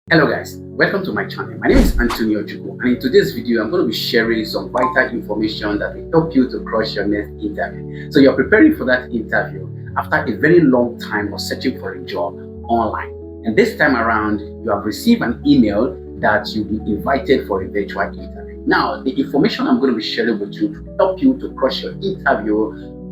Hello guys, welcome to my channel. My name is Antonio Jugo, and in today's video I'm going to be sharing some vital information that will help you to crush your next interview. So you're preparing for that interview after a very long time of searching for a job online, and this time around you have received an email that you'll be invited for a virtual interview. Now the information I'm going to be sharing with you to help you to crush your interview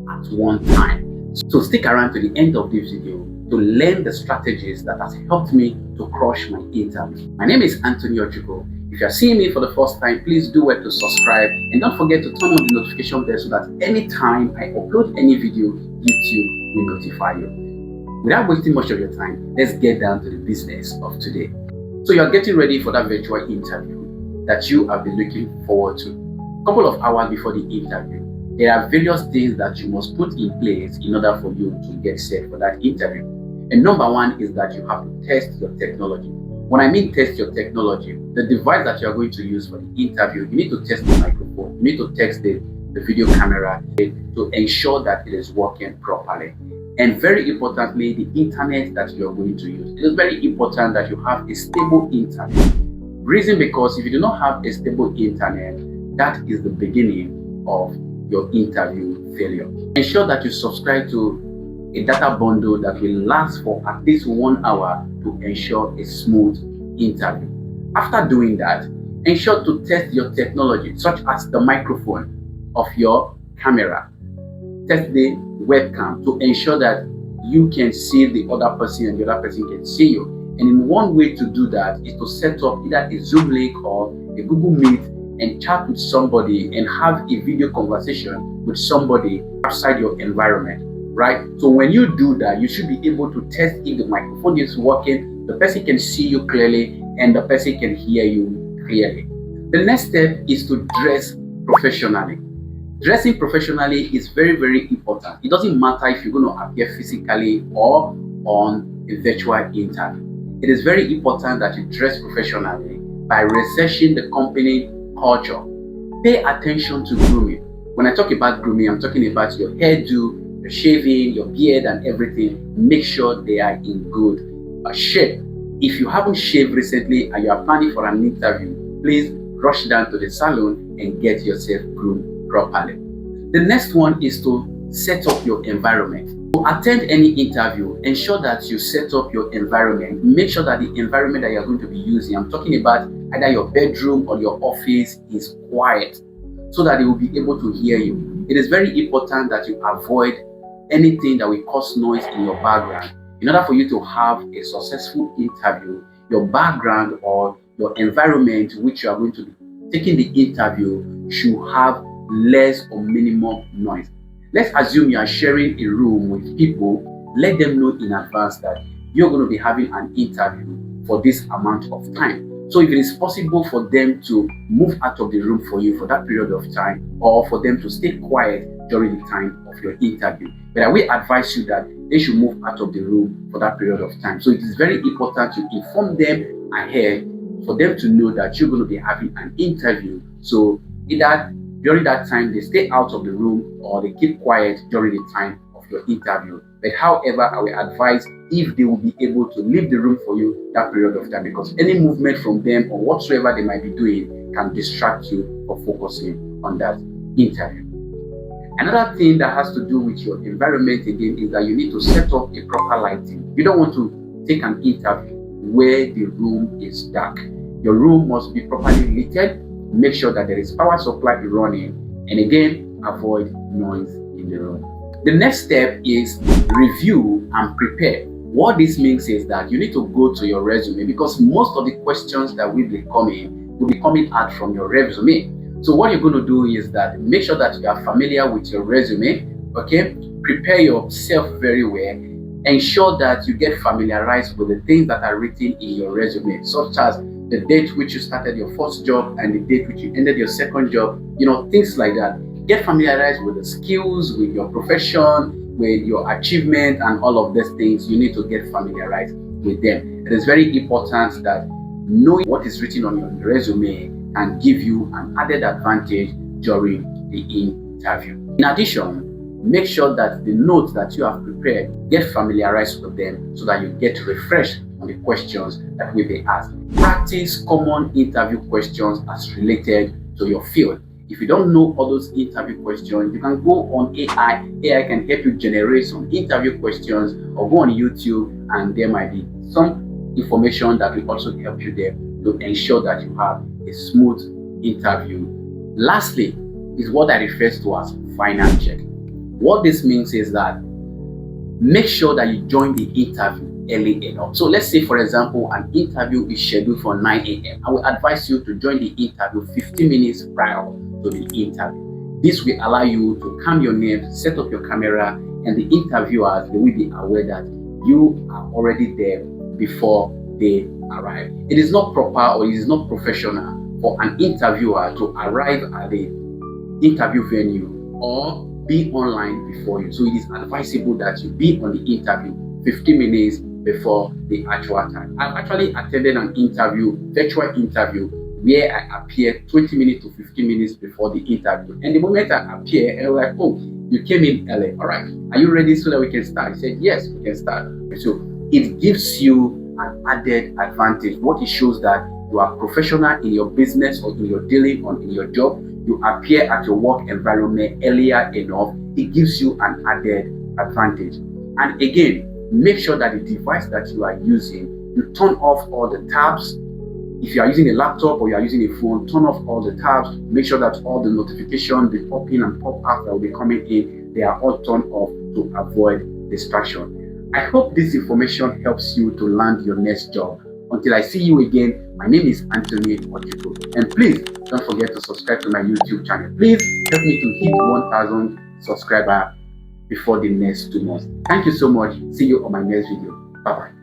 at one time. So stick around to the end of this video to learn the strategies that has helped me to crush my interview. My name is Antonio Jugo. If you are seeing me for the first time, please do well to subscribe and don't forget to turn on the notification bell so that anytime I upload any video, YouTube will notify you. Without wasting much of your time, let's get down to the business of today. So you are getting ready for that virtual interview that you have been looking forward to. A couple of hours before the interview, there are various things that you must put in place in order for you to get set for that interview. And number one is that you have to test your technology. When I mean test your technology, the device that you are going to use for the interview, you need to test the microphone, you need to test the video camera to ensure that it is working properly. And very importantly, the internet that you are going to use. It is very important that you have a stable internet. Reason because if you do not have a stable internet, that is the beginning of your interview failure. Ensure that you subscribe to a data bundle that will last for at least 1 hour to ensure a smooth interview. After doing that, ensure to test your technology, such as the microphone of your camera. Test the webcam to ensure that you can see the other person and the other person can see you. And in one way to do that is to set up either a Zoom link or a Google Meet and chat with somebody and have a video conversation with somebody outside your environment. Right? So when you do that, you should be able to test if the microphone is working, the person can see you clearly, and the person can hear you clearly. The next step is to dress professionally. Dressing professionally is very, very important. It doesn't matter if you're going to appear physically or on a virtual interview. It is very important that you dress professionally by researching the company culture. Pay attention to grooming. When I talk about grooming, I'm talking about your hairdo, your shaving, your beard and everything. Make sure they are in good shape. If you haven't shaved recently and you are planning for an interview, please rush down to the salon and get yourself groomed properly. The next one is to set up your environment. To attend any interview, ensure that you set up your environment. Make sure that the environment that you are going to be using, I'm talking about either your bedroom or your office, is quiet so that they will be able to hear you. It is very important that you avoid anything that will cause noise in your background. In order for you to have a successful interview, your background or your environment which you are going to be taking the interview should have less or minimum noise. Let's assume you are sharing a room with people. Let them know in advance that you're going to be having an interview for this amount of time. So if it is possible for them to move out of the room for you for that period of time, or for them to stay quiet during the time of your interview, but I will advise you that they should move out of the room for that period of time. So it is very important to inform them ahead for them to know that you're going to be having an interview. So either during that time they stay out of the room or they keep quiet during the time of your interview. But however, I will advise if they will be able to leave the room for you that period of time, because any movement from them or whatsoever they might be doing can distract you from focusing on that interview. Another thing that has to do with your environment again is that you need to set up a proper lighting. You don't want to take an interview where the room is dark. Your room must be properly lit. Make sure that there is power supply running, and again, avoid noise in the room. The next step is review and prepare. What this means is that you need to go to your resume, because most of the questions that will be coming out from your resume. So what you're going to do is that make sure that you are familiar with your resume, okay? Prepare yourself very well. Ensure that you get familiarized with the things that are written in your resume, such as the date which you started your first job and the date which you ended your second job, things like that. Get familiarized with the skills, with your profession, with your achievement and all of these things. You need to get familiarized with them. It is very important that knowing what is written on your resume can give you an added advantage during the interview. In addition, make sure that the notes that you have prepared, get familiarized with them so that you get refreshed on the questions that will be asked. Practice common interview questions as related to your field. If you don't know all those interview questions, you can go on AI. AI can help you generate some interview questions, or go on YouTube, and there might be some information that will also help you there to ensure that you have a smooth interview. Lastly, is what I refer to as final check. What this means is that make sure that you join the interview early enough. So let's say, for example, an interview is scheduled for 9 a.m. I will advise you to join the interview 15 minutes prior to the interview. This will allow you to calm your nerves, set up your camera, and the interviewers, they will be aware that you are already there before they arrive. It is not proper, or it is not professional for an interviewer to arrive at the interview venue or be online before you. So it is advisable that you be on the interview 15 minutes before the actual time. I've actually attended an interview, virtual interview, where I appeared 20 minutes to 15 minutes before the interview. And the moment I appeared, I was like, oh, you came in early. All right, are you ready so that we can start? He said, yes, we can start. So it gives you an added advantage. What it shows that you are professional in your business or in your dealing or in your job. You appear at your work environment earlier enough. It gives you an added advantage. And again, make sure that the device that you are using, you turn off all the tabs. If you are using a laptop or you are using a phone, turn off all the tabs. Make sure that all the notifications, the pop in and pop out that will be coming in, they are all turned off to avoid distraction. I hope this information helps you to land your next job. Until I see you again, my name is Anthony Ojukwu. And please don't forget to subscribe to my YouTube channel. Please help me to hit 1,000 subscribers before the next 2 months. Thank you so much. See you on my next video. Bye-bye.